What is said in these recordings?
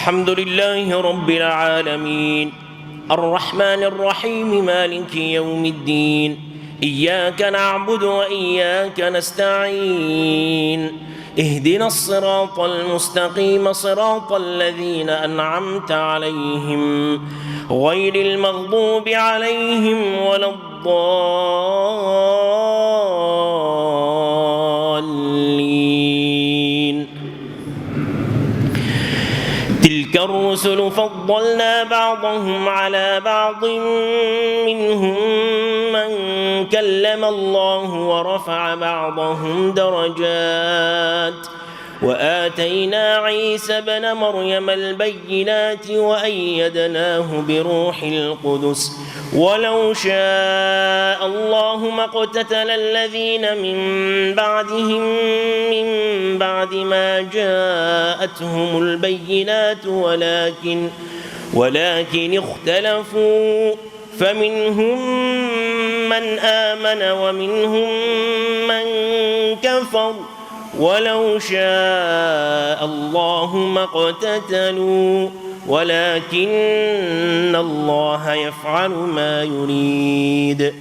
الحمد لله رب العالمين الرحمن الرحيم مالك يوم الدين إياك نعبد وإياك نستعين اهدنا الصراط المستقيم صراط الذين أنعمت عليهم غير المغضوب عليهم ولا الضالين. تلك الرسل فضلنا بعضهم على بعض منهم من كلم الله ورفع بعضهم درجات وآتينا عيسى ابن مريم البينات وأيدناه بروح القدس ولو شاء الله ما اقتتل الذين من بعدهم من بعد ما جاءتهم البينات ولكن اختلفوا فمنهم من آمن ومنهم من كفر ولو شاء الله ما اقتتلوا ولكن الله يفعل ما يريد.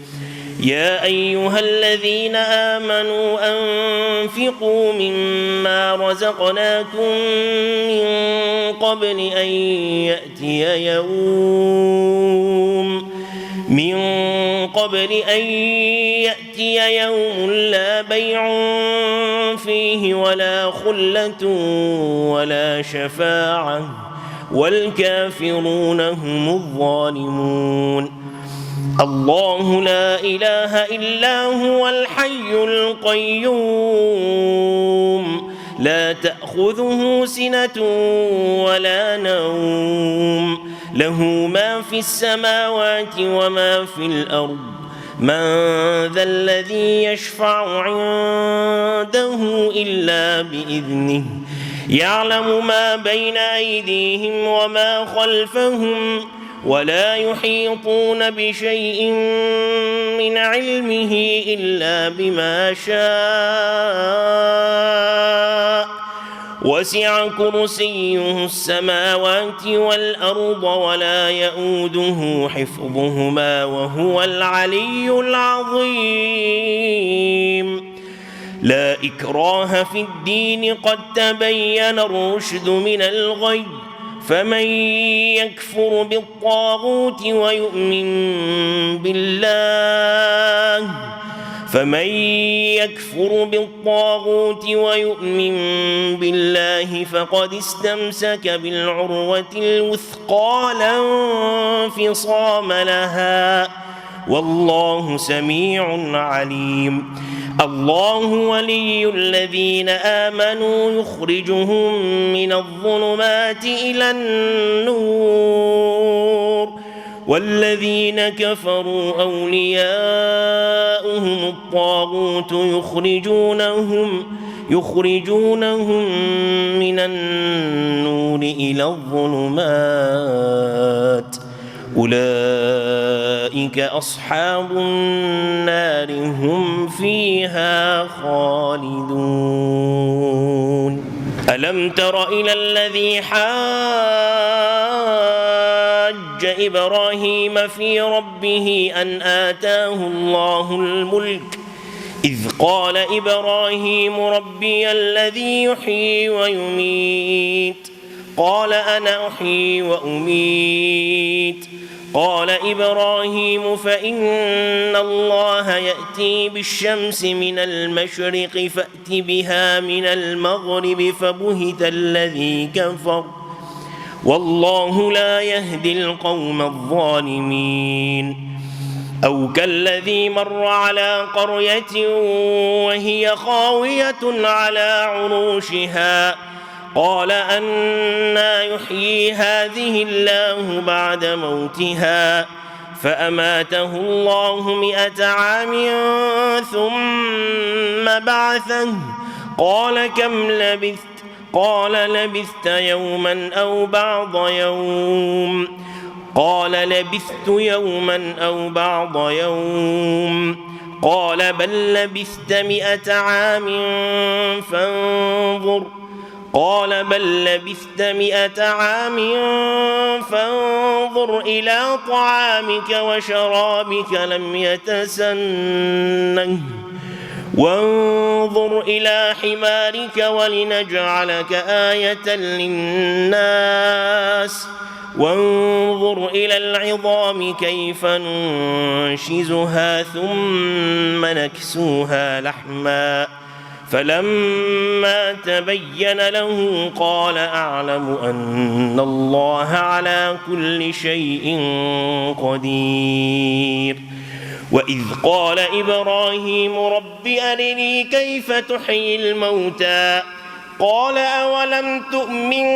يا أيها الذين آمنوا أنفقوا مما رزقناكم من قبل أن يأتي يوم لا بيع فيه ولا خلة ولا شفاعة والكافرون هم الظالمون. الله لا إله إلا هو الحي القيوم لا تأخذه سنة ولا نوم له ما في السماوات وما في الأرض من ذا الذي يشفع عنده إلا بإذنه يعلم ما بين أيديهم وما خلفهم ولا يحيطون بشيء من علمه إلا بما شاء وسع كرسيه السماوات والأرض ولا يؤوده حفظهما وهو العلي العظيم. لا إكراه في الدين قد تبين الرشد من الغي فمن يكفر بالطاغوت ويؤمن بالله فقد استمسك بالعروة الوثقى لا انفصام لها والله سميع عليم. الله ولي الذين آمنوا يخرجهم من الظلمات إلى النور والذين كفروا أولياؤهم الطاغوت يخرجونهم من النور إلى الظلمات أولئك أصحاب النار هم فيها خالدون. ألم تر إلى الذي حاج إبراهيم في ربه أن آتاه الله الملك إذ قال إبراهيم ربي الذي يحيي ويميت قال أنا أحيي وأميت قال إبراهيم فإن الله يأتي بالشمس من المشرق فأت بها من المغرب فبهت الذي كفر والله لا يهدي القوم الظالمين. أو كالذي مر على قرية وهي خاوية على عروشها قال أنى يحيي هذه الله بعد موتها فأماته الله 100 عام ثم بعثه قال كم لبثت قال لبثت يوما أو بعض يوم قال لبثت يوما أو بعض يوم قال بل لبثت 100 عام فانظر قال بل لبثت 100 عام فانظر إلى طعامك وشرابك لم يتسنه وانظر إلى حمارك ولنجعلك آية للناس وانظر إلى العظام كيف ننشزها ثم نكسوها لحما فلما تبين له قال أعلم أن الله على كل شيء قدير وإذ قال إبراهيم رب أرني كيف تحيي الموتى قال أولم تؤمن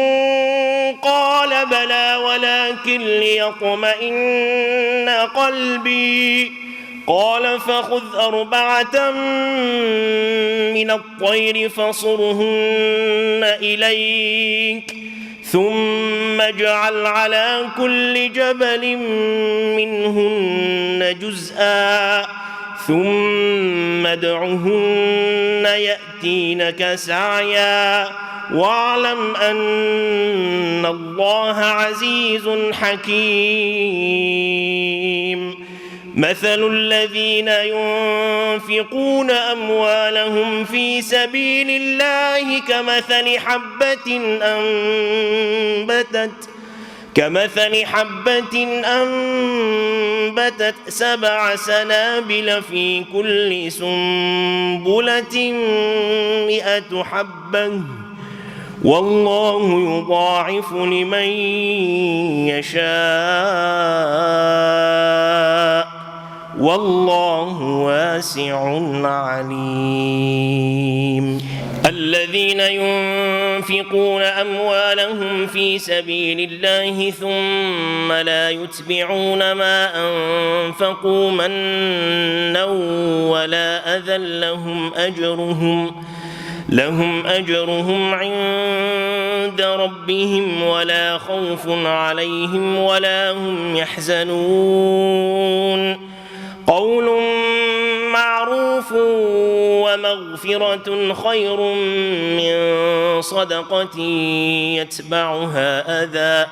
قال بلى ولكن ليطمئن قلبي قال فخذ 4 من الطير فصرهن إليك ثم اجعل على كل جبل منهن جزءا ثم ادعهن يأتينك سعيا واعلم أن الله عزيز حكيم مثل الذين ينفقون أموالهم في سبيل الله كمثل حبة أنبتت 7 سنابل في كل سنبلة 100 حبة والله يضاعف لمن يشاء والله واسع عليم الذين ينفقون أموالهم في سبيل الله ثم لا يتبعون ما أنفقوا منا ولا أذى لهم أجرهم عند ربهم ولا خوف عليهم ولا هم يحزنون قول معروف ومغفرة خير من صدقة يتبعها أذى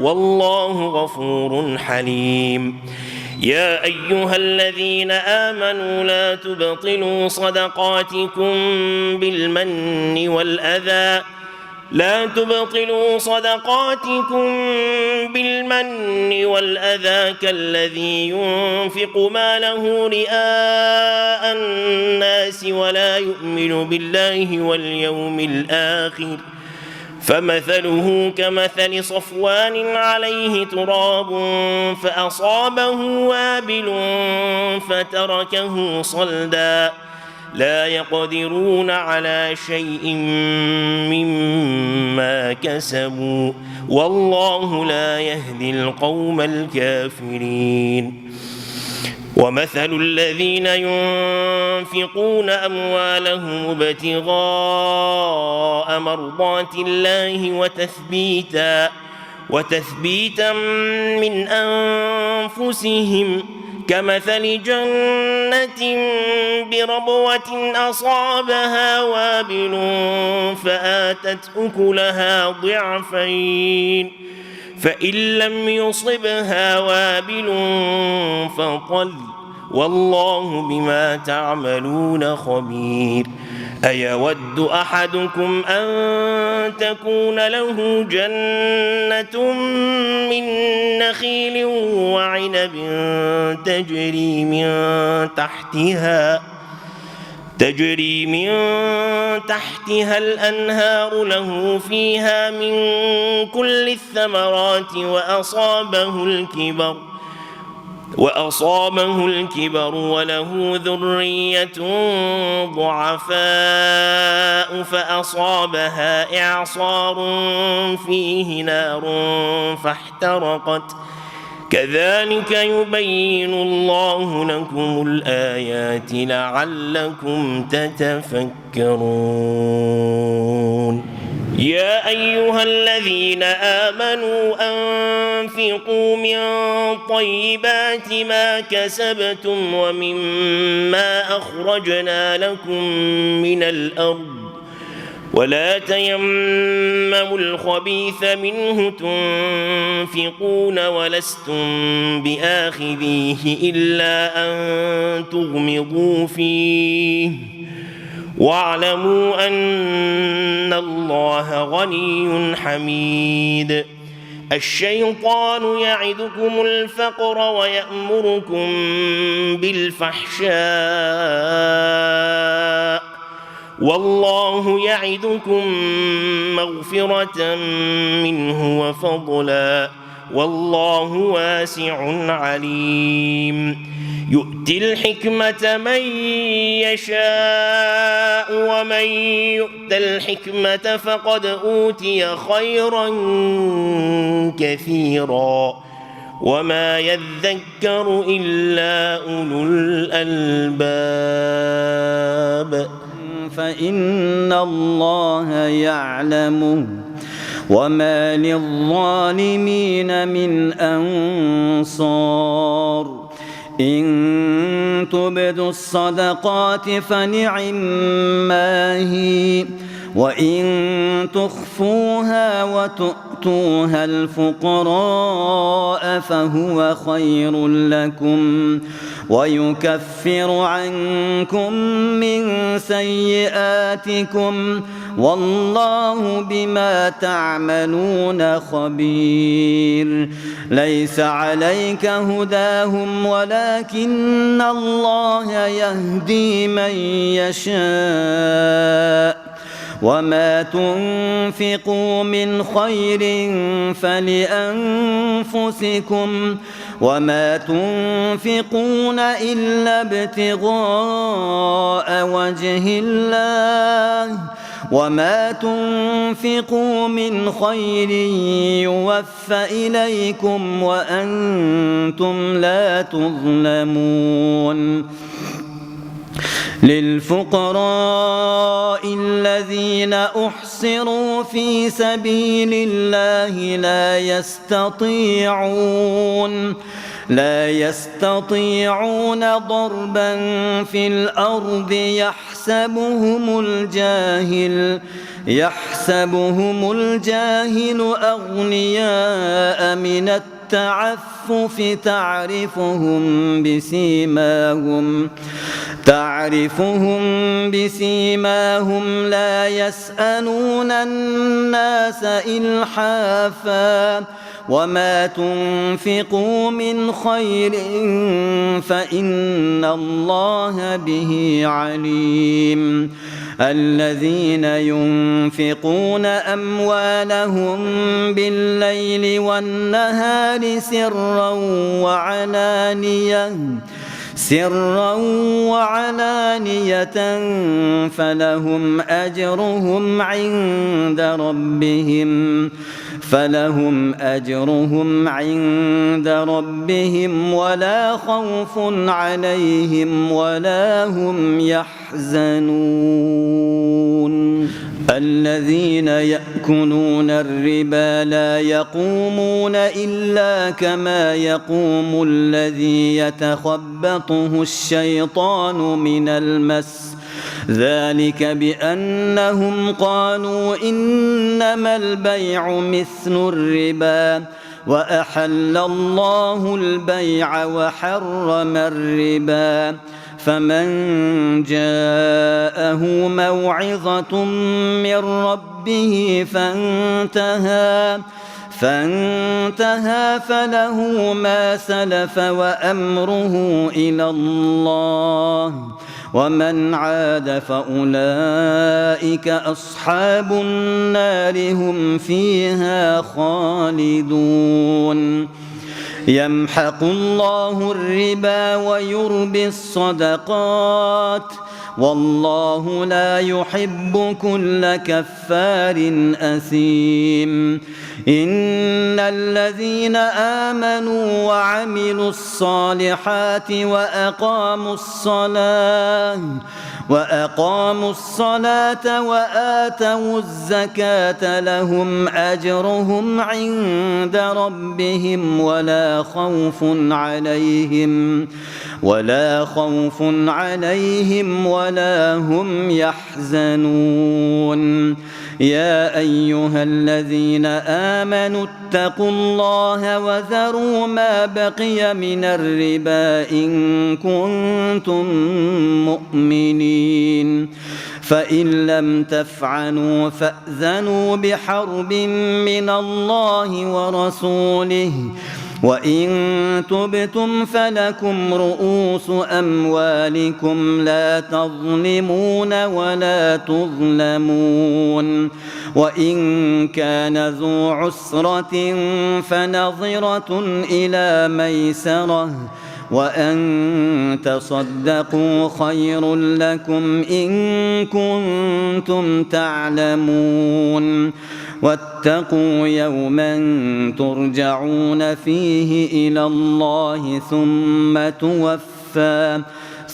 والله غفور حليم يا أيها الذين آمنوا لا تبطلوا صدقاتكم بالمن والأذى كالذي ينفق ماله رئاء الناس ولا يؤمن بالله واليوم الآخر فمثله كمثل صفوان عليه تراب فأصابه وابل فتركه صلدا لا يقدرون على شيء مما كسبوا والله لا يهدي القوم الكافرين ومثل الذين ينفقون أموالهم ابتغاء مرضات الله وتثبيتا من أنفسهم كمثل جنة بربوة أصابها وابل فآتت أكلها ضعفين فإن لم يصبها وابل فطل والله بما تعملون خبير أيود أحدكم أن تكون له جنة من نخيل وعنب تجري من تحتها الأنهار له فيها من كل الثمرات وأصابه الكبر وله ذرية ضعفاء فأصابها إعصار فيه نار فاحترقت كذلك يبين الله لكم الآيات لعلكم تتفكرون يا أيها الذين آمنوا أنفقوا من طيبات ما كسبتم ومما أخرجنا لكم من الأرض ولا تيمموا الخبيث منه تنفقون ولستم بآخذيه إلا أن تغمضوا فيه واعلموا أن الله غني حميد. الشيطان يعدكم الفقر ويأمركم بالفحشاء والله يعدكم مغفرة منه وفضلا والله واسع عليم. يؤتي الحكمة من يشاء ومن يؤت الحكمة فقد أوتي خيرا كثيرا وما يذكر إلا أولو الألباب. فإن الله يعلمه وما للظالمين من أنصار. إن تبدوا الصدقات فنعما هي وإن تخفوها وتؤتوها الفقراء فهو خير لكم ويكفر عنكم من سيئاتكم والله بما تعملون خبير. ليس عليك هداهم ولكن الله يهدي من يشاء وما تنفقوا من خير فلأنفسكم وما تنفقون إلا ابتغاء وجه الله وما تنفقوا من خير يوفى إليكم وأنتم لا تظلمون. للفقراء الذين أحصروا في سبيل الله لا يستطيعون ضربا في الأرض يحسبهم الجاهل أغنياء من التعفف تعرفهم بسيماهم لا يسألون الناس إلحافا وما تنفقوا من خير فإن الله به عليم. الذين ينفقون أموالهم بالليل والنهار سرا وعلانية فلهم أجرهم عند ربهم ولا خوف عليهم ولا هم يحزنون. الذين يأكلون الربا لا يقومون إلا كما يقوم الذي يتخبطه الشيطان من المس ذلك بأنهم قالوا إنما البيع مثل الربا وأحل الله البيع وحرم الربا. فمن جاءه موعظة من ربه فانتهى فله ما سلف وأمره إلى الله ومن عاد فأولئك أصحاب النار هم فيها خالدون. يمحق الله الربا ويربي الصدقات والله لا يحب كل كفار أثيم. إن الذين آمنوا وعملوا الصالحات وأقاموا الصلاة وآتوا الزكاة لهم أجرهم عند ربهم ولا خوف ولا خوف عليهم ولا هم يحزنون يا أيها الذين آمنوا اتقوا الله وذروا ما بقي من الربا إن كنتم مؤمنين فإن لم تفعلوا فأذنوا بحرب من الله ورسوله وإن تبتم فلكم رؤوس أموالكم لا تظلمون ولا تظلمون وإن كان ذو عسرة فنظرة إلى ميسرة وأن تصدقوا خير لكم إن كنتم تعلمون واتقوا يوما ترجعون فيه إلى الله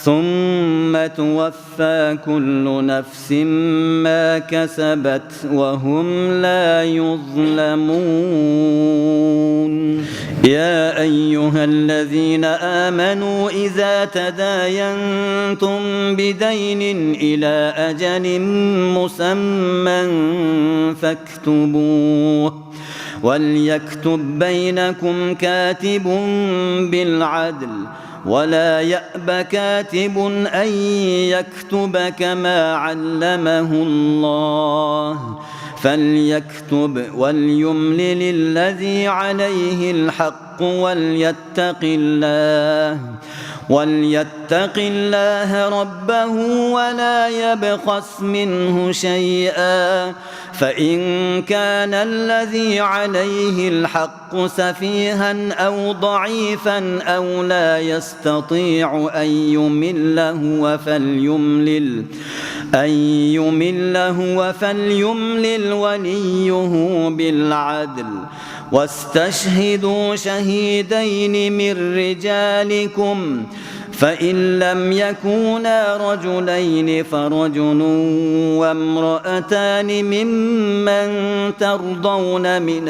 ثم توفى كل نفس ما كسبت وهم لا يظلمون يا أيها الذين آمنوا إذا تداينتم بدين إلى أجل مسمى فاكتبوه وليكتب بينكم كاتب بالعدل ولا يأب كاتب أن يكتب كما علمه الله فليكتب وليملل الذي عليه الحق وليتق الله ربه ولا يبخس منه شيئا فإن كان الذي عليه الحق سفيها أو ضعيفا أو لا يستطيع أن يمله فليملل وليه بالعدل واستشهدوا شهيدين من رجالكم فإن لم يكونا رجلين فرجل وامرأتان ممن ترضون من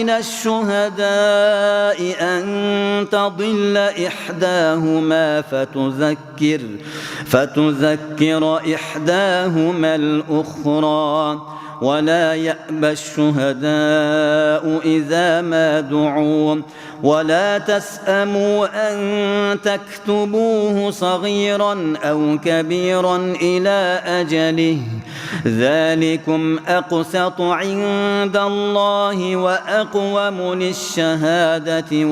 الشهداء أن تضل إحداهما فتذكر إحداهما الأخرى ولا يأبى الشهداء إذا ما دعوا ولا تسأموا أن تكتبوه صغيرا أو كبيرا إلى أجله ذلكم أقسط عند الله وأقوم للشهادة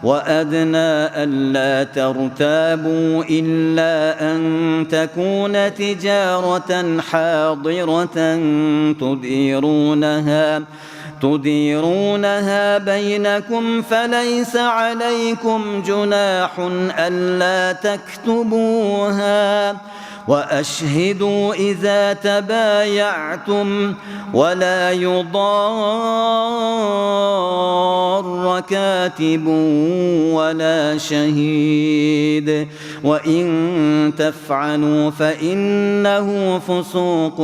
وأدنى ألا ترتابوا إلا أن تكون تجارة حاضرة تديرونها بينكم فليس عليكم جناح ألا تكتبوها وأشهدوا إذا تبايعتم ولا يضار كاتب ولا شهيد وإن تفعلوا فإنه فسوق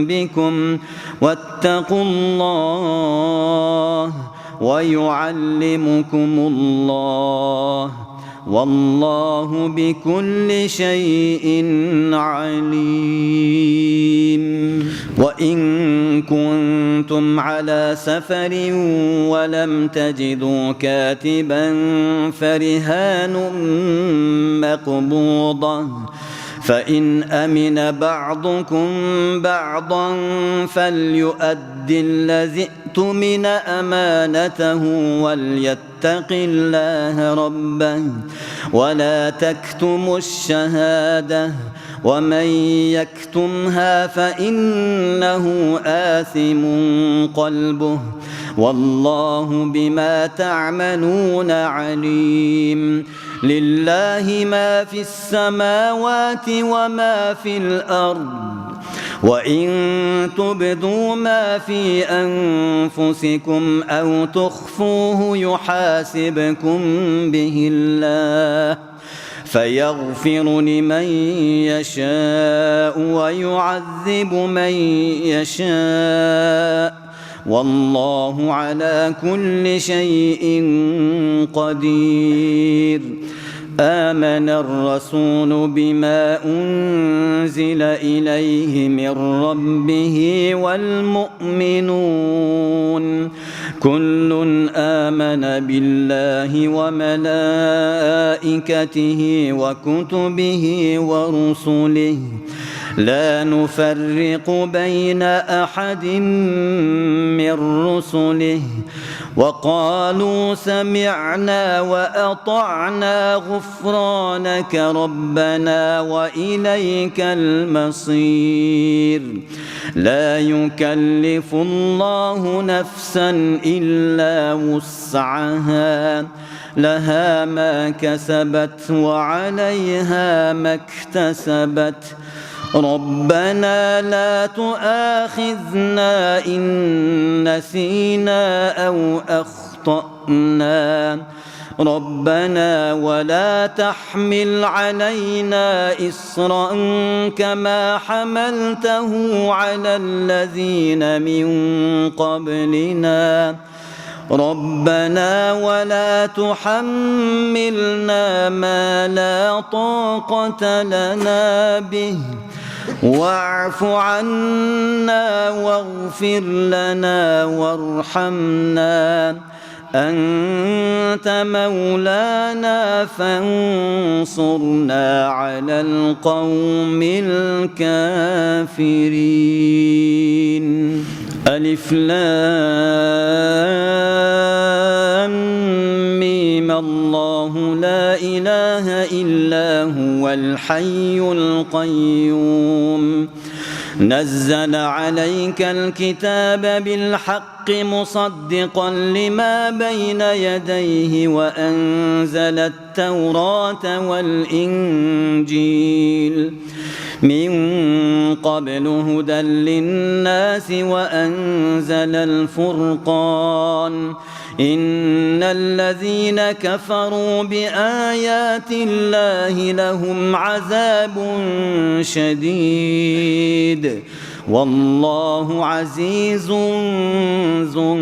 بكم واتقوا الله ويعلمكم الله والله بكل شيء عليم وإن كنتم على سفر ولم تجدوا كاتبا فرهان مقبوضة فإن أمن بعضكم بعضا فليؤد الذي اؤتمن أمانته وليتق الله ربه ولا تكتموا الشهادة ومن يكتمها فإنه آثم قلبه والله بما تعملون عليم لله ما في السماوات وما في الأرض وإن تبدوا ما في أنفسكم أو تخفوه يحاسبكم به الله فيغفر لمن يشاء ويعذب من يشاء والله على كل شيء قدير. آمن الرسول بما أنزل إليه من ربه والمؤمنون كل آمن بالله وملائكته وكتبه ورسله لا نفرق بين أحد من رسله وقالوا سمعنا وأطعنا غفرانك ربنا وإليك المصير. لا يكلف الله نفسا إلا وسعها لها ما كسبت وعليها ما اكتسبت ربنا لا تؤاخذنا إن نسينا أو أخطأنا ربنا ولا تحمل علينا إصرا كما حملته على الذين من قبلنا ربنا ولا تحملنا ما لا طاقة لنا به واعف عنا واغفر لنا وارحمنا أنت مولانا فانصرنا على القوم الكافرين. ألف لام ميم الله لا إله إلا هو الحي القيوم نزل عليك الكتاب بالحق مصدقا لما بين يديه وأنزل التوراة والإنجيل من قبل هدى للناس وأنزل الفرقان إن الذين كفروا بآيات الله لهم عذاب شديد والله عزيز ذو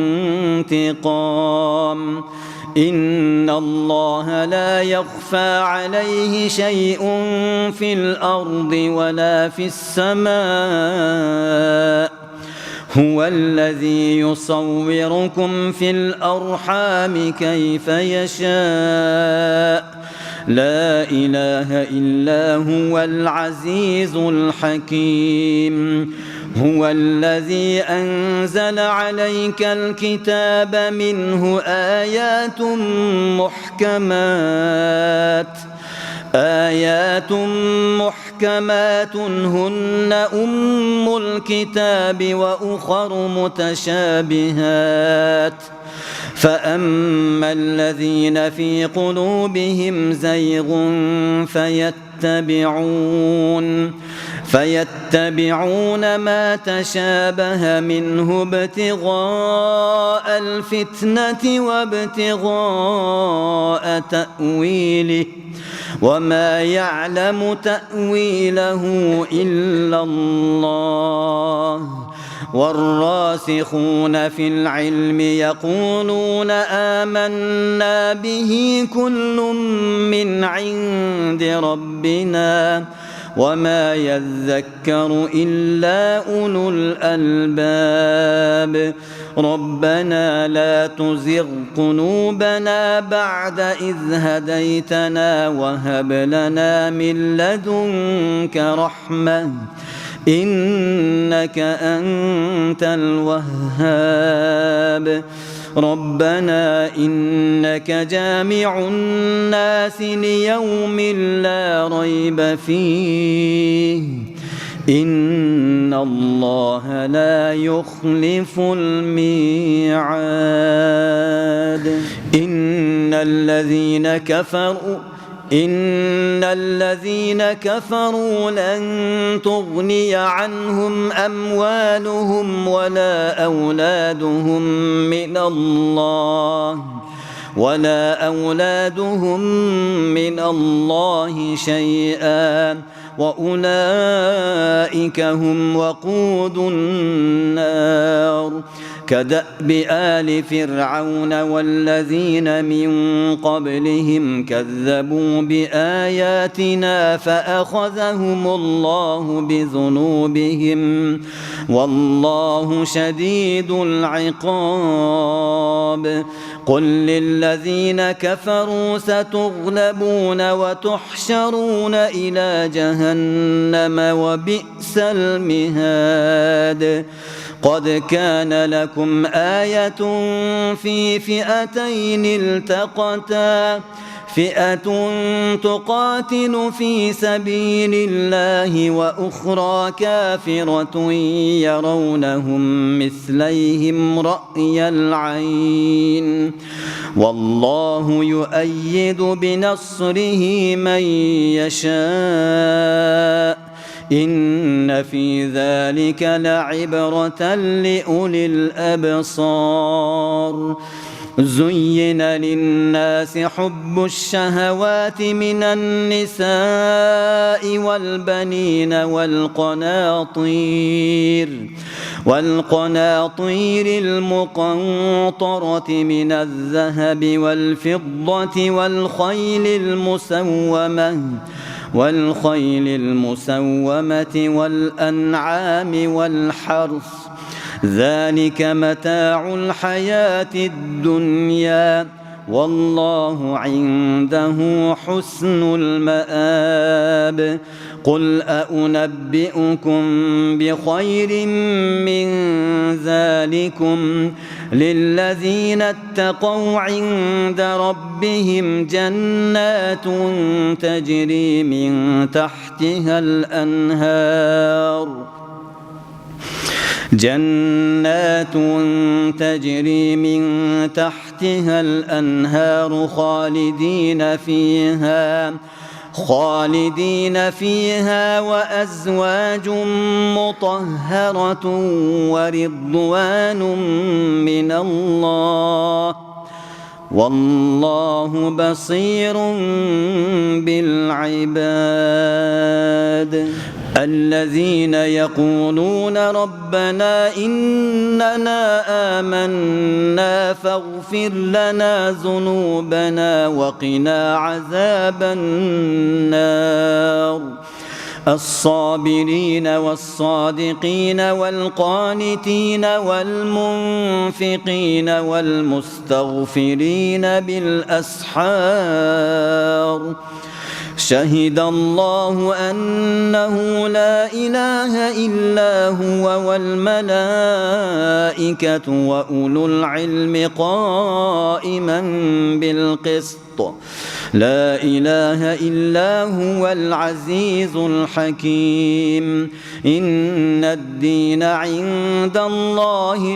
انتقام. إن الله لا يخفى عليه شيء في الأرض ولا في السماء هو الذي يصوركم في الأرحام كيف يشاء لا إله إلا هو العزيز الحكيم. هو الذي أنزل عليك الكتاب منه آيات محكمات هن أم الكتاب وأخر متشابهات فأما الذين في قلوبهم زيغ فيتبعون ما تشابه منه ابتغاء الفتنة وابتغاء تأويله وما يعلم تأويله إلا الله والراسخون في العلم يقولون آمنا به كل من عند ربنا وما يذكر إلا أولو الألباب. ربنا لا تزغ قلوبنا بعد إذ هديتنا وهب لنا من لدنك رحمة إنك أنت الوهاب. ربنا إنك جامع الناس ليوم لا ريب فيه إن الله لا يخلف الميعاد. إن الذين كفروا لن تغني عنهم أموالهم ولا أولادهم من الله شيئا وأولئك هم وقود النار كدأب آل فرعون والذين من قبلهم كذبوا بآياتنا فأخذهم الله بذنوبهم والله شديد العقاب قل للذين كفروا ستغلبون وتحشرون إلى جهنم وبئس المهاد قد كان لكم آية في فئتين التقتا فئة تقاتل في سبيل الله وأخرى كافرة يرونهم مثليهم رأي العين والله يؤيد بنصره من يشاء إن في ذلك لعبرة لأولي الأبصار زين للناس حب الشهوات من النساء والبنين والقناطير المقنطرة من الذهب والفضة والخيل المسومة والأنعام والحرث ذلك متاع الحياة الدنيا والله عنده حسن المآب قل أنبئكم بخير من ذلكم للذين اتقوا عند ربهم جنات تجري من تحتها الأنهار خالدين فيها وأزواج مطهرة ورضوان من الله والله بصير بالعباد الذين يقولون ربنا إننا آمنا فاغفر لنا ذنوبنا وقنا عذاب النار الصابرين والصادقين والقانتين والمنفقين والمستغفرين بالأسحار شهد الله أنه لا إله إلا هو والملائكة وأولو العلم قائما بالقسط لا إله إلا هو العزيز الحكيم إن الدين عند الله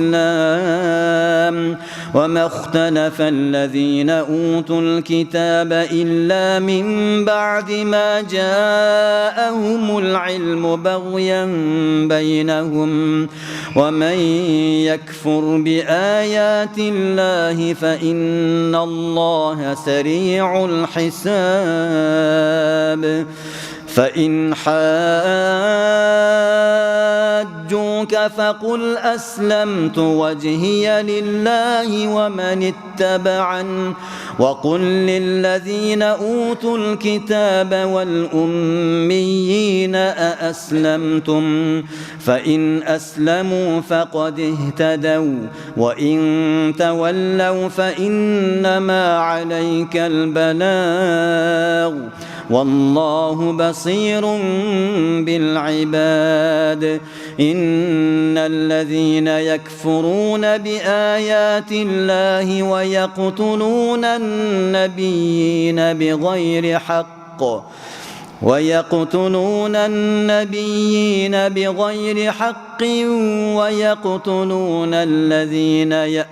الإسلام وما اختلف الذين أوتوا الكتاب إلا من بعد ما جاءهم العلم بغيا بينهم ومن يكفر بآيات الله فإن الله سريع الحساب فإن حاجوك فقل أسلمت وجهي لله ومن اتبعن وقل للذين أوتوا الكتاب والأميين أأسلمتم فإن أسلموا فقد اهتدوا وإن تولوا فإنما عليك البلاغ والله بصير بالعباد إن الذين يكفرون بآيات الله ويقتلون النبيين بغير حق ويقتلون الذين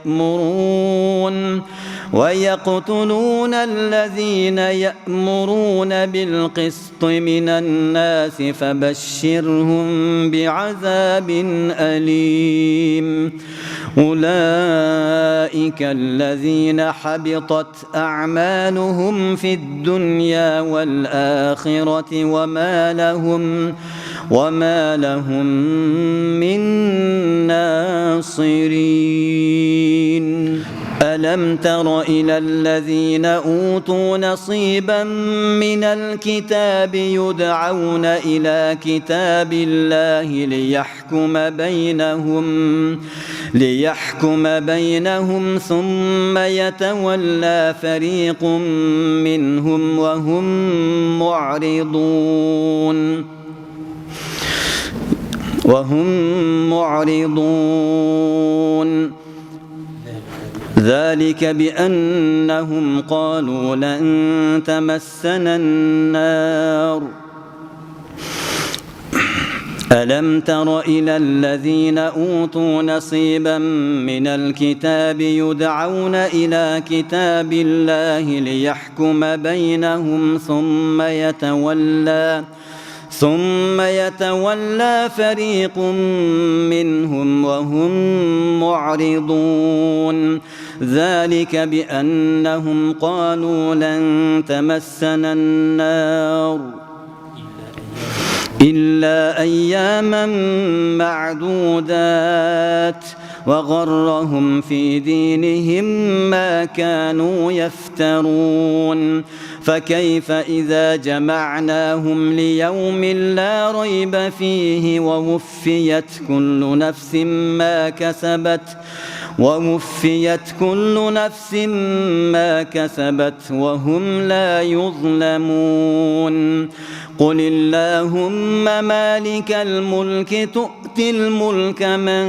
ويقتلون الذين يأمرون بالقسط من الناس فبشرهم بعذاب أليم أولئك الذين حبطت أعمالهم في الدنيا والآخرة وما لهم من ناصرين ألم تر إلى الذين أوتوا نصيبا من الكتاب يدعون إلى كتاب الله ليحكم بينهم ثم يتولى فريق منهم وهم معرضون ذلك بأنهم قالوا لن تمسنا النار ألم تر إلى الذين أوتوا نصيبا من الكتاب يدعون إلى كتاب الله ليحكم بينهم ثم يتولى فريق منهم وهم معرضون ذلك بأنهم قالوا لن تمسنا النار إلا أياما معدودات وغرهم في دينهم ما كانوا يفترون فكيف إذا جمعناهم ليوم لا ريب فيه ووفيت كل نفس ما كسبت وهم لا يظلمون قل اللهم مالك الملك تؤتي الملك من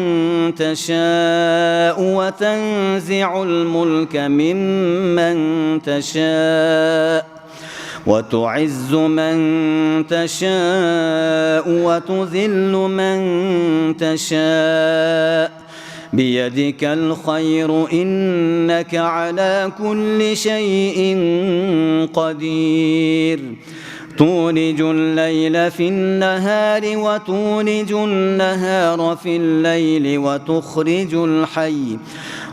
تشاء وتنزع الملك ممن تشاء وتعز من تشاء وتذل من تشاء بيدك الخير إنك على كل شيء قدير تولج الليل في النهار وتولج النهار في الليل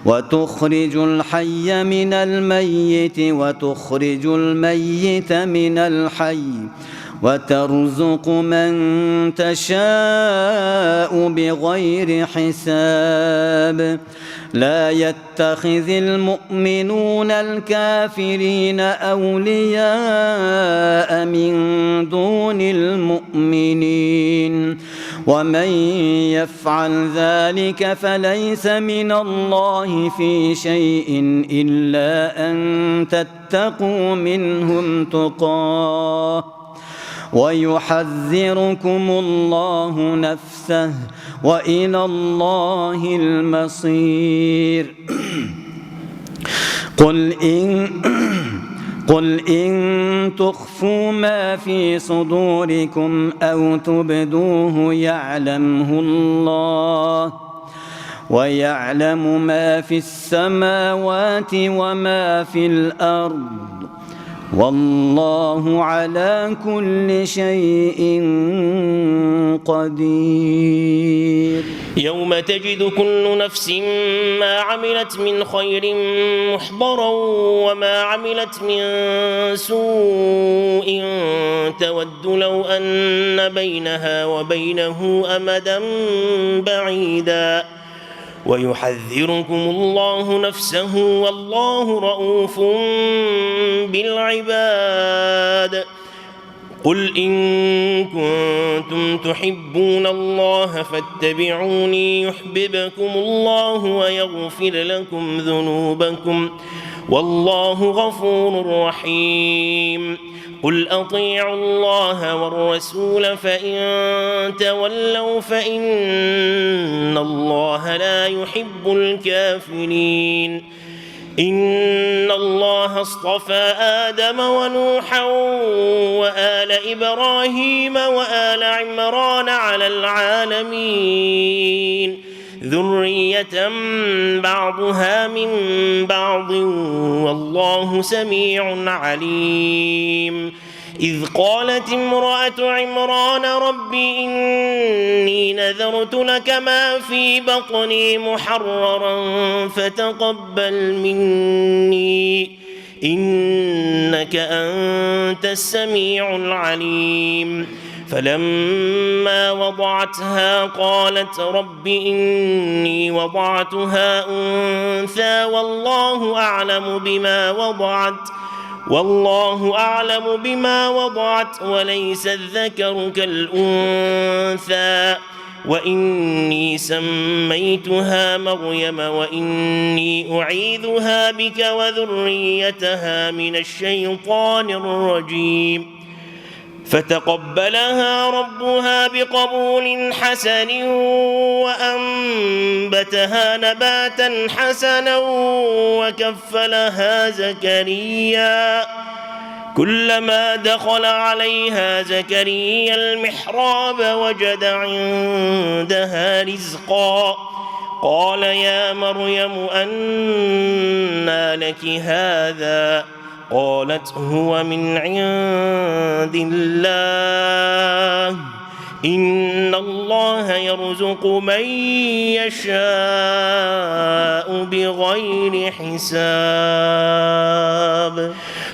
وتخرج الحي من الميت وتخرج الميت من الحي وترزق من تشاء بغير حساب لا يتخذ المؤمنون الكافرين أولياء من دون المؤمنين ومن يفعل ذلك فليس من الله في شيء إلا أن تتقوا منهم تقاه ويحذركم الله نفسه وإلى الله المصير قل إن تخفوا ما في صدوركم أو تبدوه يعلمه الله ويعلم ما في السماوات وما في الأرض والله على كل شيء قدير يوم تجد كل نفس ما عملت من خير محضرا وما عملت من سوء تود لو أن بينها وبينه أمدا بعيدا ويحذركم الله نفسه والله رؤوف بالعباد قل إن كنتم تحبون الله فاتبعوني يحببكم الله ويغفر لكم ذنوبكم والله غفور رحيم قل أطيعوا الله والرسول فإن تولوا فإن الله لا يحب الكافرين إن الله اصطفى آدم ونوحا وآل إبراهيم وآل عمران على العالمين ذرية بعضها من بعض والله سميع عليم. إذ قالت امرأة عمران رب إني نذرت لك ما في بطني محررا فتقبل مني إنك أنت السميع العليم. فلما وضعتها قالت رب إني وضعتها أنثى والله أعلم بما وضعت وليس الذكر كالأنثى وإني سميتها مريم وإني أعيذها بك وذريتها من الشيطان الرجيم. فتقبلها ربها بقبول حسن وأنبتها نباتا حسنا وكفلها زكريا. كلما دخل عليها زكريا المحراب وجد عندها رزقا قال يا مريم أنى لك هذا قالت هو من عند الله إن الله يرزق من يشاء بغير حساب.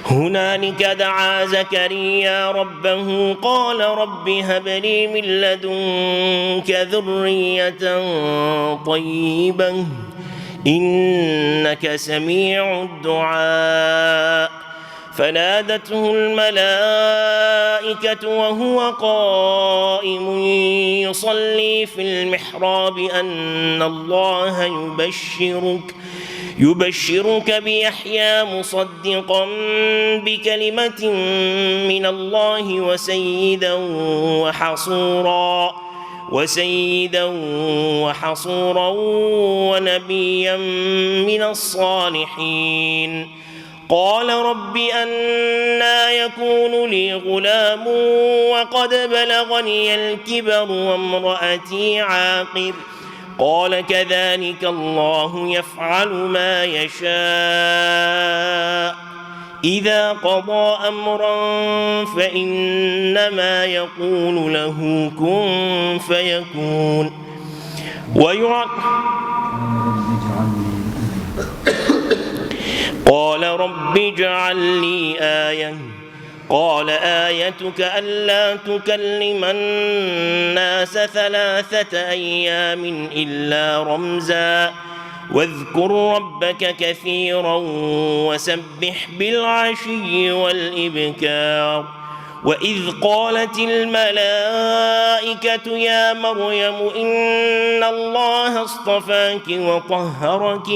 هنالك دعا زكريا ربه قال رب هب لي من لدنك ذرية طيبة إنك سميع الدعاء. فنادته الملائكة وهو قائم يصلي في المحراب أن الله يبشرك بيحيى مصدقا بكلمة من الله وسيدا وحصورا ونبيا من الصالحين. قال رب أنى يكون لي غلام وقد بلغني الكبر وامرأتي عاقر قال كذلك الله يفعل ما يشاء إذا قضى أمرا فإنما يقول له كن فيكون. قال رب اجعل لي آية قال آيتك ألا تكلم الناس 3 أيام إلا رمزا واذكر ربك كثيرا وسبح بالعشي والإبكار. وإذ قالت الملائكة يا مريم إن الله اصطفاك وطهرك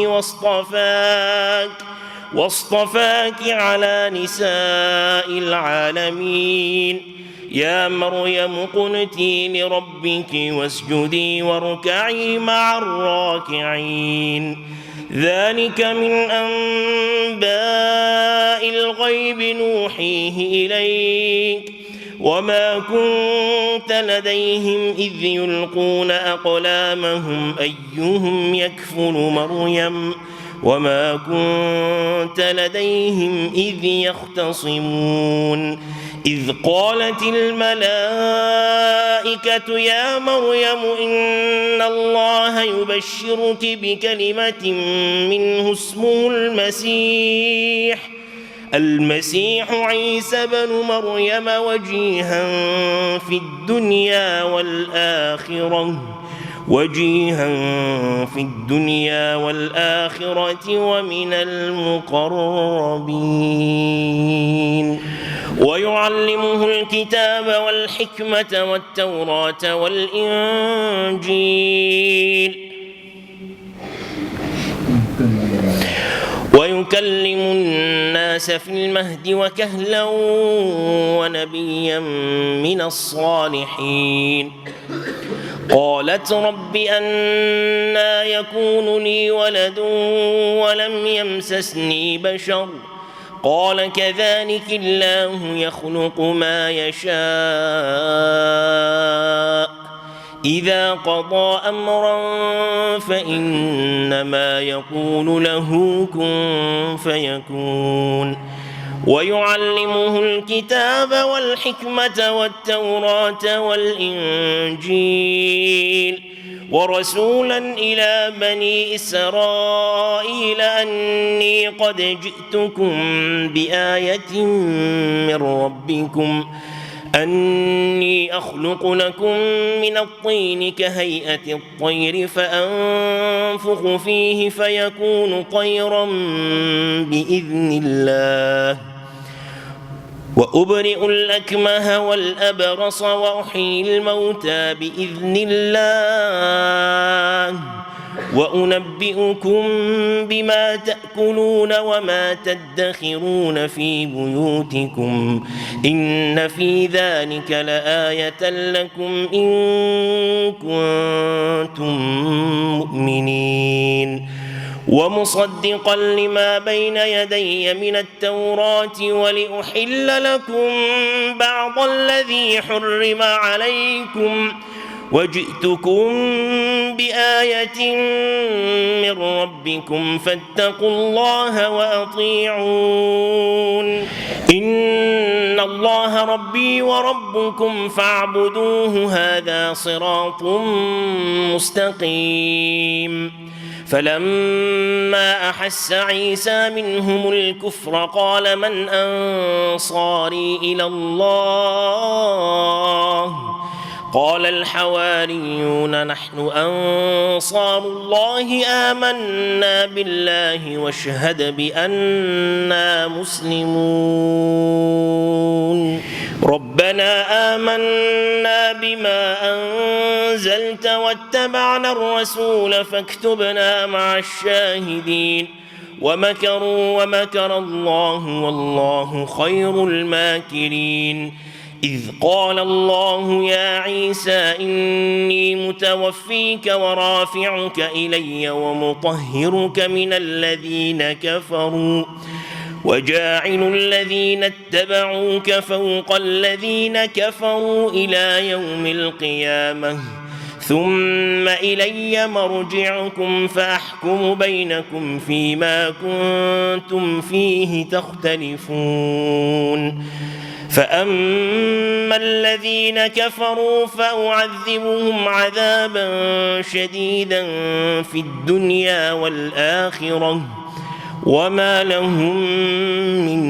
واصطفاك على نساء العالمين. يا مريم قنتي لربك واسجدي واركعي مع الراكعين. ذلك من أنباء الغيب نوحيه إليك وما كنت لديهم إذ يلقون أقلامهم أيهم يكفل مريم وما كنت لديهم إذ يختصمون. إذ قالت الملائكة يا مريم إن الله يبشرك بكلمة منه اسمه المسيح عيسى بن مريم وجيها في الدنيا والآخرة ومن المقربين. ويعلمه الكتاب والحكمة والتوراة والإنجيل ويكلم الناس في المهد وكهلا ونبيا من الصالحين. قالت رب أنى يكون لي ولد ولم يمسسني بشر قال كذلك الله يخلق ما يشاء إذا قضى أمرا فإنما يقول له كن فيكون ويعلمه الكتاب والحكمة والتوراة والإنجيل ورسولا إلى بني إسرائيل أني قد جئتكم بآية من ربكم أني أخلق لكم من الطين كهيئة الطير فأنفخ فيه فيكون طيرا بإذن الله وأبرئ الأكمه والأبرص وأحيي الموتى بإذن الله وأنبئكم بما تأكلون وما تدخرون في بيوتكم إن في ذلك لآية لكم إن كنتم مؤمنين ومصدقا لما بين يدي من التوراة ولأحل لكم بعض الذي حرم عليكم وجئتكم بآية من ربكم فاتقوا الله وأطيعون إن الله ربي وربكم فاعبدوه هذا صراط مستقيم فلما أحس عيسى منهم الكفر قال من أنصاري إلى الله قال الحواريون نحن أنصار الله آمنا بالله واشهد بأننا مسلمون ربنا آمنا بما أنزلت واتبعنا الرسول فاكتبنا مع الشاهدين ومكروا ومكر الله والله خير الماكرين إذ قال الله يا عيسى إني متوفيك ورافعك إلي ومطهرك من الذين كفروا وجاعل الذين اتبعوك فوق الذين كفروا إلى يوم القيامة ثم إلي مرجعكم فأحكم بينكم فيما كنتم فيه تختلفون فأما الذين كفروا فأعذبهم عذابا شديدا في الدنيا والآخرة وما لهم من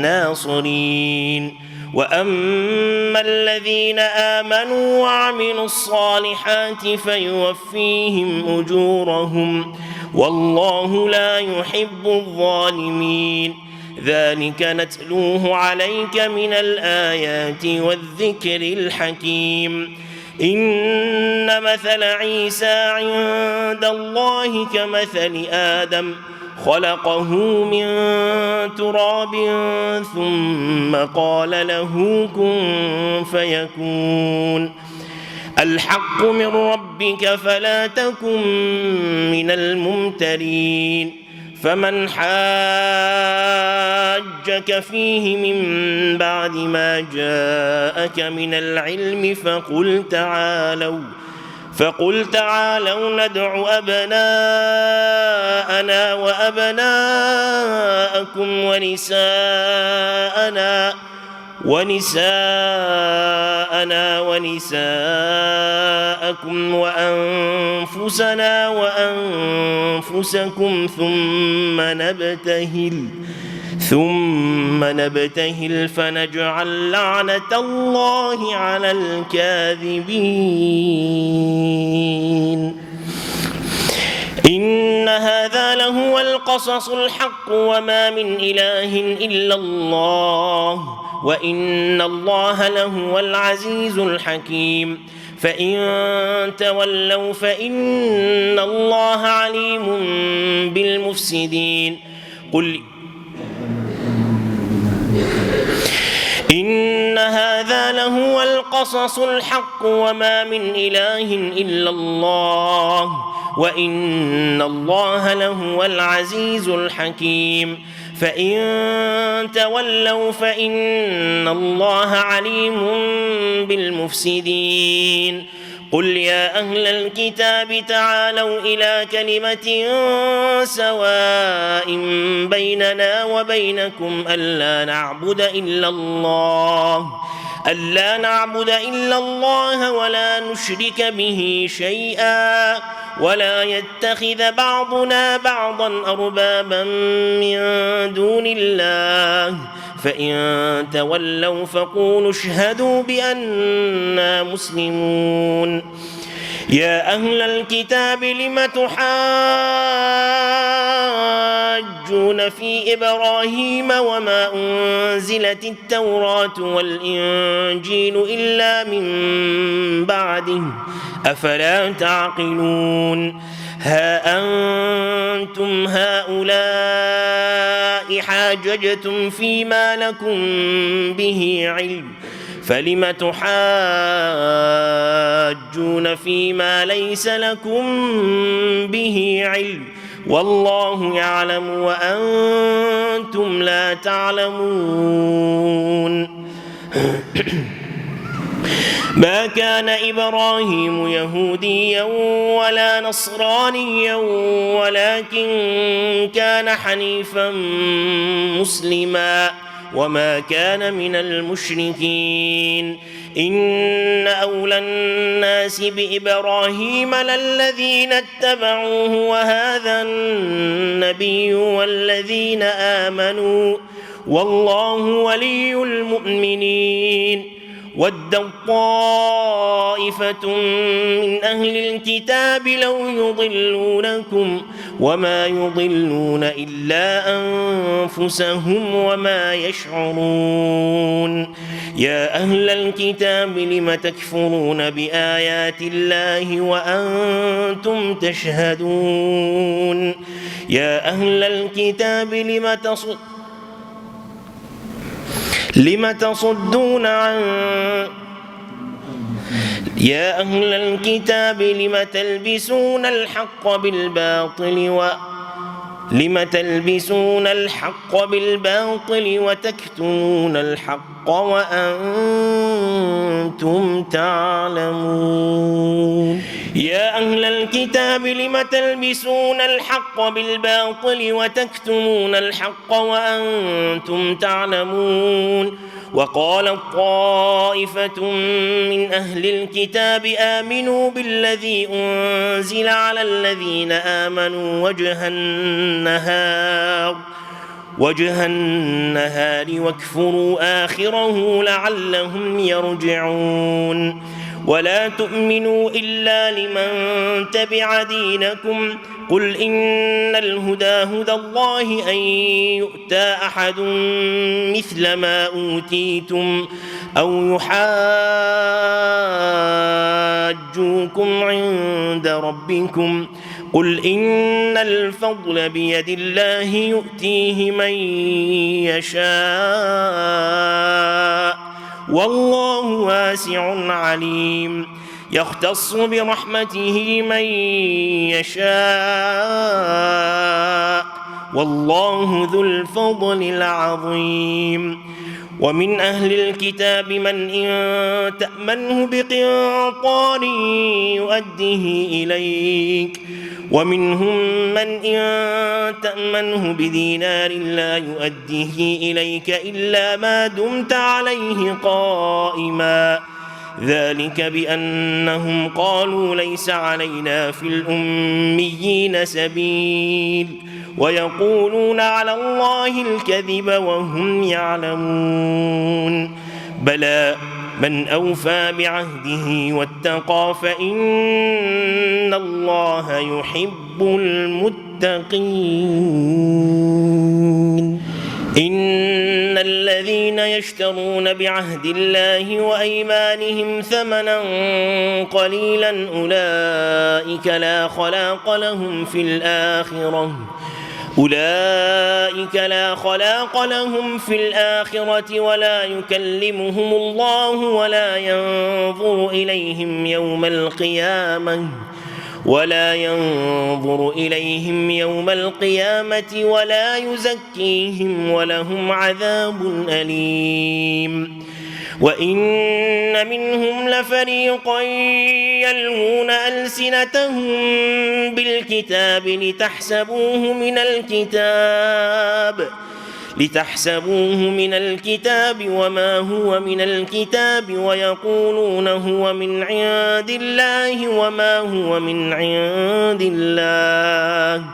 ناصرين وأما الذين آمنوا وعملوا الصالحات فيوفيهم أجورهم والله لا يحب الظالمين ذلك نتلوه عليك من الآيات والذكر الحكيم إن مثل عيسى عند الله كمثل آدم خلقه من تراب ثم قال له كن فيكون الحق من ربك فلا تكن من الممترين فمن حاجك فيه من بعد ما جاءك من العلم فقل تعالوا ندع أبناءنا وأبناءكم ونساءنا ونساءكم وأنفسنا وأنفسكم ثم نبتهل فنجعل لعنة الله على الكاذبين إن هذا لهو القصص الحق وما من إله إلا الله وإن الله لهو العزيز الحكيم فإن تولوا فإن الله عليم بالمفسدين قل إن هذا لهو القصص الحق وما من إله إلا الله وإن الله لهو العزيز الحكيم فإن تولوا فإن الله عليم بالمفسدين قل يا أهل الكتاب تعالوا إلى كلمة سواء بيننا وبينكم ألا نعبد إلا الله ولا نشرك به شيئا ولا يتخذ بعضنا بعضا أربابا من دون الله فإن تولوا فقولوا اشهدوا بأننا مسلمون يا أهل الكتاب لم تحاجون في إبراهيم وما أنزلت التوراة والإنجيل إلا من بعده أفلا تعقلون ها أنتم هؤلاء حاججتم فيما لكم به علم فلم تحاجون فيما ليس لكم به علم والله يعلم وأنتم لا تعلمون ما كان إبراهيم يهوديا ولا نصرانيا ولكن كان حنيفا مسلما وما كان من المشركين إن أولى الناس بإبراهيم للذين اتبعوه وهذا النبي والذين آمنوا والله ولي المؤمنين ودت طائفة من أهل الكتاب لو يضلونكم وما يضلون إلا أنفسهم وما يشعرون يا أهل الكتاب لم تكفرون بآيات الله وأنتم تشهدون يا أهل الكتاب لم تصدون عن يا أهل الكتاب لم تلبسون الحق بالباطل وتكتمون الحق وأنتم تعلمون يا أهل الكتاب لم تلبسون الحق بالباطل وتكتمون الحق وأنتم تعلمون وقالت طائفة من أهل الكتاب آمنوا بالذي أنزل على الذين آمنوا وجه النهار واكفروا آخره لعلهم يرجعون ولا تؤمنوا إلا لمن تبع دينكم قل إن الهدى هدى الله أن يؤتى أحد مثل ما أوتيتم أو يحاجوكم عند ربكم قل إن الفضل بيد الله يؤتيه من يشاء والله واسع عليم يختص برحمته من يشاء والله ذو الفضل العظيم ومن أهل الكتاب من إن تأمنه بقنطار يؤده إليك ومنهم من إن تأمنه بدينار لا يؤده إليك إلا ما دمت عليه قائما ذلك بأنهم قالوا ليس علينا في الأميين سبيل ويقولون على الله الكذب وهم يعلمون بلى من أوفى بعهده واتقى فإن الله يحب المتقين إن الذين يشترون بعهد الله وأيمانهم ثمنا قليلا أولئك لا خلاق لهم في الآخرة ولا يكلمهم الله ولا ينظر إليهم يوم القيامة ولا ينظر إليهم يوم القيامة ولا يزكيهم ولهم عذاب أليم. وإن منهم لفريقا يلوون ألسنتهم بالكتاب لتحسبوه من الكتاب وما هو من الكتاب ويقولون هو من عند الله وما هو من عند الله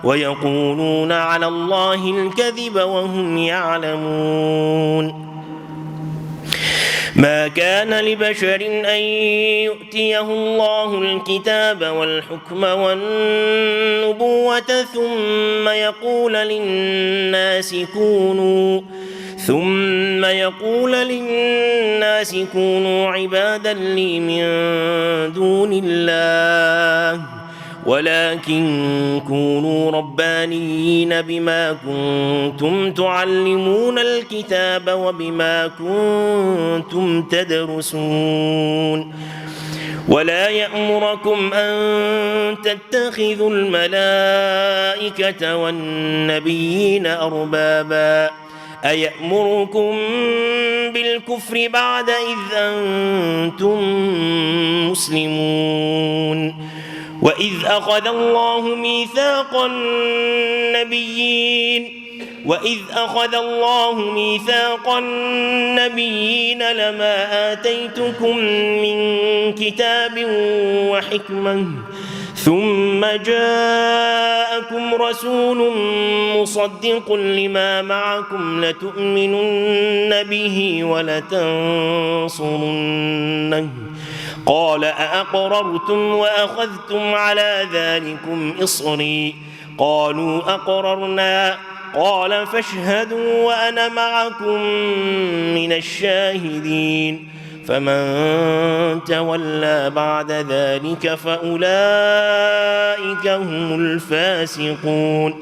ويقولون على الله الكذب وهم يعلمون. ما كان لبشر أن يؤتيه الله الكتاب والحكم والنبوة ثم يقول للناس كونوا عبادا لي من دون الله ولكن كونوا ربانيين بما كنتم تعلمون الكتاب وبما كنتم تدرسون. ولا يأمركم أن تتخذوا الملائكة والنبيين أربابا أيأمركم بالكفر بعد إذ أنتم مسلمون. وإذ أخذ الله ميثاق النبيين لما آتيتكم من كتاب وحكمة ثم جاءكم رسول مصدق لما معكم لتؤمنن به ولتنصرنه قال أأقررتم وأخذتم على ذلكم إصري قالوا أقررنا قال فاشهدوا وأنا معكم من الشاهدين. فمن تولى بعد ذلك فأولئك هم الفاسقون.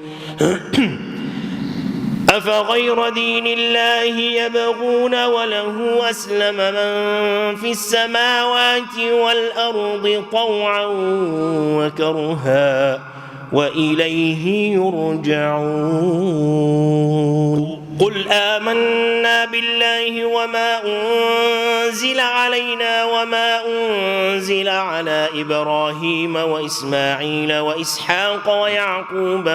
أفغير دين الله يبغون وله أسلم من في السماوات والأرض طوعا وكرها وإليه يرجعون. قل آمنا بالله وما أنزل علينا وما أنزل على إبراهيم وإسماعيل وإسحاق ويعقوب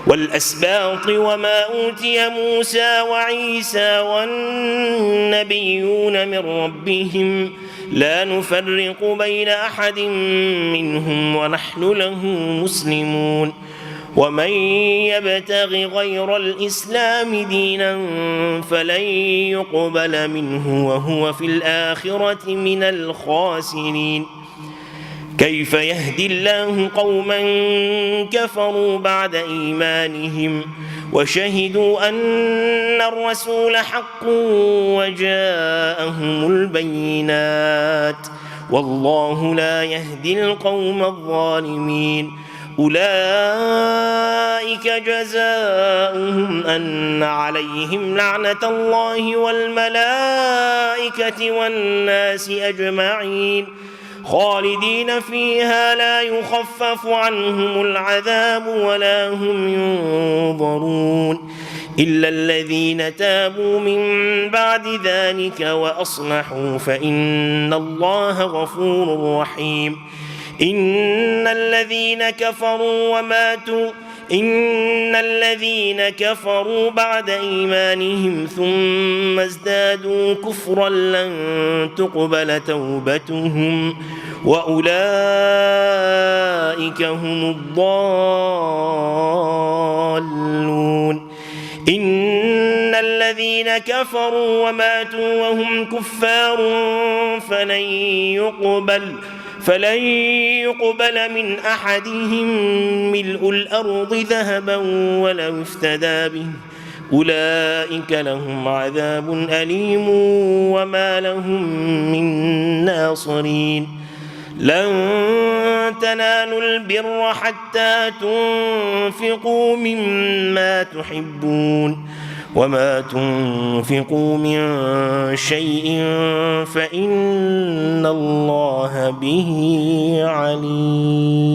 والأسباط وما أوتي موسى وعيسى والنبيون من ربهم لا نفرق بين أحد منهم ونحن له مسلمون. ومن يبتغ غير الإسلام دينا فلن يقبل منه وهو في الآخرة من الخاسرين. كيف يهدي الله قوما كفروا بعد إيمانهم وشهدوا أن الرسول حق وجاءهم البينات والله لا يهدي القوم الظالمين. أولئك جزاؤهم أن عليهم لعنة الله والملائكة والناس أجمعين خالدين فيها لا يخفف عنهم العذاب ولا هم ينظرون إلا الذين تابوا من بعد ذلك وأصلحوا فإن الله غفور رحيم. إن الذين كفروا بعد إيمانهم ثم ازدادوا كفرا لن تقبل توبتهم وأولئك هم الضالون. إن الذين كفروا وماتوا وهم كفار فلن يقبل من أحدهم ملء الأرض ذهبا ولو افتدى به أولئك لهم عذاب أليم وما لهم من ناصرين. لن تنالوا البر حتى تنفقوا مما تحبون وما تنفقوا من شيء فإن الله به عليم.